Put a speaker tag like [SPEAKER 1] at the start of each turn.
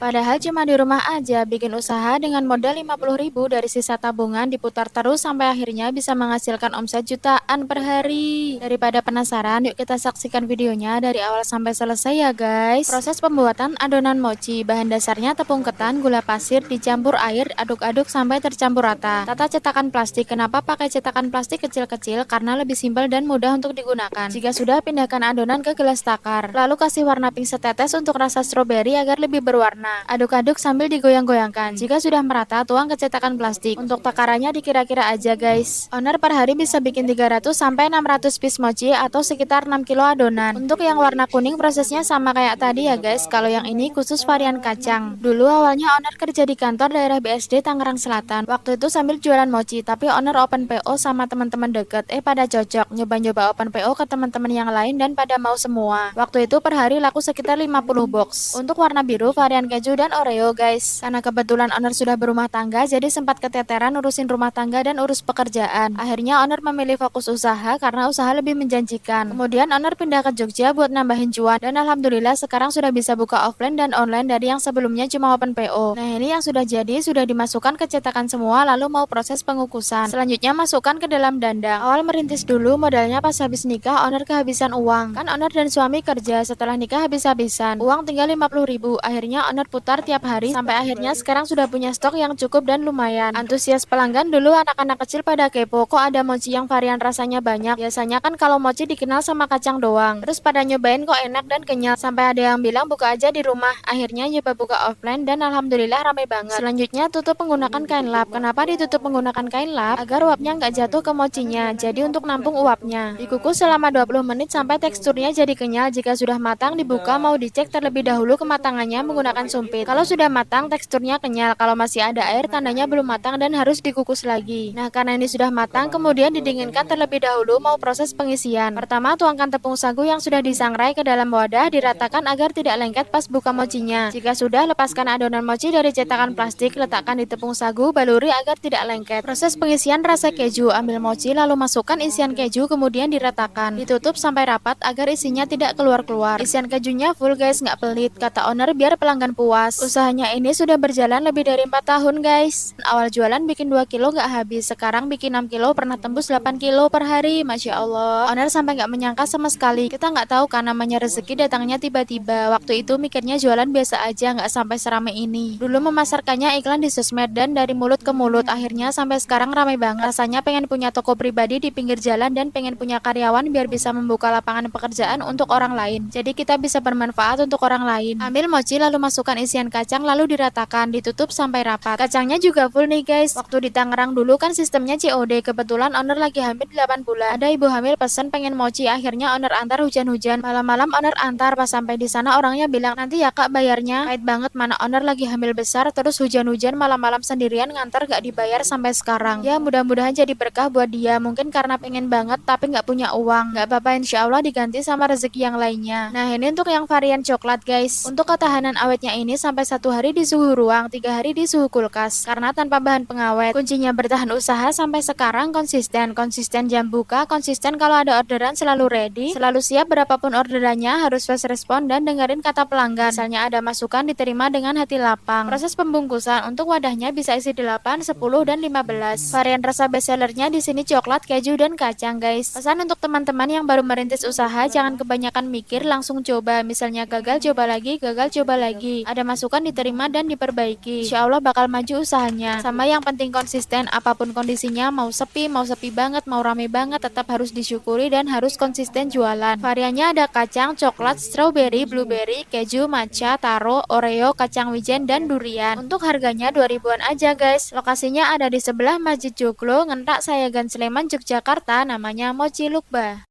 [SPEAKER 1] Padahal cuma di rumah aja bikin usaha dengan modal 50.000 dari sisa tabungan diputar terus sampai akhirnya bisa menghasilkan omset jutaan per hari. Daripada penasaran, yuk kita saksikan videonya dari awal sampai selesai ya guys. Proses pembuatan adonan mochi, bahan dasarnya tepung ketan, gula pasir, dicampur air, aduk-aduk sampai tercampur rata. Tata cetakan plastik, kenapa pakai cetakan plastik kecil-kecil? Karena lebih simpel dan mudah untuk digunakan. Jika sudah, pindahkan adonan ke gelas takar. Lalu kasih warna pink setetes untuk rasa stroberi agar lebih berwarna. Aduk-aduk sambil digoyang-goyangkan. Jika sudah merata, tuang ke cetakan plastik. Untuk takarannya dikira-kira aja guys. Owner per hari bisa bikin 300 sampai 600 piece mochi atau sekitar 6 kilo adonan. Untuk yang warna kuning prosesnya sama kayak tadi ya guys. Kalau yang ini khusus varian kacang. Dulu awalnya owner kerja di kantor daerah BSD Tangerang Selatan. Waktu itu sambil jualan mochi, tapi owner open PO sama teman-teman deket. Pada cocok, nyoba-nyoba open PO ke teman-teman yang lain dan pada mau semua. Waktu itu per hari laku sekitar 50 box. Untuk warna biru varian keju dan Oreo guys. Karena kebetulan owner sudah berumah tangga, jadi sempat keteteran urusin rumah tangga dan urus pekerjaan. Akhirnya owner memilih fokus usaha karena usaha lebih menjanjikan. Kemudian owner pindah ke Jogja buat nambahin cuan dan alhamdulillah sekarang sudah bisa buka offline dan online dari yang sebelumnya cuma open PO. Nah ini yang sudah jadi, sudah dimasukkan ke cetakan semua, lalu mau proses pengukusan. Selanjutnya masukkan ke dalam dandang. Awal merintis dulu, modalnya pas habis nikah owner kehabisan uang. Kan owner dan suami kerja, setelah nikah habis-habisan. Uang tinggal 50.000. Akhirnya owner putar tiap hari sampai akhirnya sekarang sudah punya stok yang cukup dan lumayan. Antusias pelanggan dulu anak-anak kecil pada kepo, kok ada mochi yang varian rasanya banyak. Biasanya kan kalau mochi dikenal sama kacang doang. Terus pada nyobain kok enak dan kenyal. Sampai ada yang bilang buka aja di rumah. Akhirnya nyoba buka offline dan alhamdulillah ramai banget. Selanjutnya tutup menggunakan kain lap. Kenapa ditutup menggunakan kain lap? Agar uapnya nggak jatuh ke mochinya. Jadi untuk nampung uapnya. Dikukus selama 20 menit sampai teksturnya jadi kenyal. Jika sudah matang dibuka, mau dicek terlebih dahulu kematangannya menggunakan sumpit. Kalau sudah matang teksturnya kenyal. Kalau masih ada air tandanya belum matang dan harus dikukus lagi. Nah karena ini sudah matang kemudian didinginkan terlebih dahulu, mau proses pengisian. Pertama tuangkan tepung sagu yang sudah disangrai ke dalam wadah, diratakan agar tidak lengket pas buka mochinya. Jika sudah, lepaskan adonan mochi dari cetakan plastik, letakkan di tepung sagu, baluri agar tidak lengket. Proses pengisian rasa keju, ambil mochi lalu masukkan isian keju kemudian diratakan. Ditutup sampai rapat agar isinya tidak keluar-keluar. Isian kejunya full guys, nggak pelit. Kata owner biar pelanggan puas. Usahanya ini sudah berjalan lebih dari 4 tahun guys. Awal jualan bikin 2 kilo nggak habis, sekarang bikin 6 kilo, pernah tembus 8 kilo per hari. Masya Allah. Owner sampai nggak menyangka sama sekali. Kita nggak tahu kan namanya rezeki datangnya tiba-tiba. Waktu itu mikirnya jualan biasa aja, nggak sampai seramai ini. Dulu memasarkannya iklan di sosmed dan dari mulut ke mulut. Akhirnya sampai sekarang ramai banget. Rasanya pengen punya toko pribadi di pinggir jalan dan pengen punya karyawan biar bisa membuka lapangan pekerjaan untuk orang lain. Jadi kita bisa bermanfaat untuk orang lain. Ambil mochi lalu masukkan isian kacang lalu diratakan, ditutup sampai rapat. Kacangnya juga full nih guys. Waktu di Tangerang dulu kan sistemnya COD. Kebetulan owner lagi hamil 8 bulan. Ada ibu hamil pesen pengen mochi, akhirnya owner antar hujan-hujan. Malam-malam owner antar, pas sampai di sana orangnya bilang nanti ya kak bayarnya. Pahit banget, mana owner lagi hamil besar terus hujan-hujan malam-malam sendirian ngantar gak dibayar sampai sekarang. Ya mudah-mudahan jadi berkah buat dia. Mungkin karena pengen banget tapi nggak punya uang. Nggak apa-apa, insya Allah diganti sama rezeki yang lainnya. Nah ini untuk yang varian coklat guys. Untuk ketahanan awetnya ini sampai 1 hari di suhu ruang, 3 hari di suhu kulkas. Karena tanpa bahan pengawet. Kuncinya bertahan usaha sampai sekarang konsisten. Konsisten jam buka, konsisten kalau ada orderan selalu ready, selalu siap berapapun orderannya, harus fast respon dan dengerin kata pelanggan. Misalnya ada masukan diterima dengan hati lapang. Proses pembungkusan untuk wadahnya bisa isi 8, 10 dan 15. Varian rasa bestsellernya di sini coklat, keju dan kacang guys. Pesan untuk teman-teman yang baru merintis usaha, jangan kebanyakan mikir, langsung coba. Misalnya gagal coba lagi, gagal coba lagi. Ada masukan diterima dan diperbaiki. Insya Allah bakal maju usahanya. Sama yang penting konsisten, apapun kondisinya, mau sepi banget, mau rame banget, tetap harus disyukuri dan harus konsisten jualan. Variannya ada kacang, coklat, strawberry, blueberry, keju, matcha, taro, Oreo, kacang wijen dan durian. Untuk harganya 2000-an aja guys. Lokasinya ada di sebelah Masjid Joglo, Ngentak Sayagan Sleman, Yogyakarta, namanya Mochi Lukba.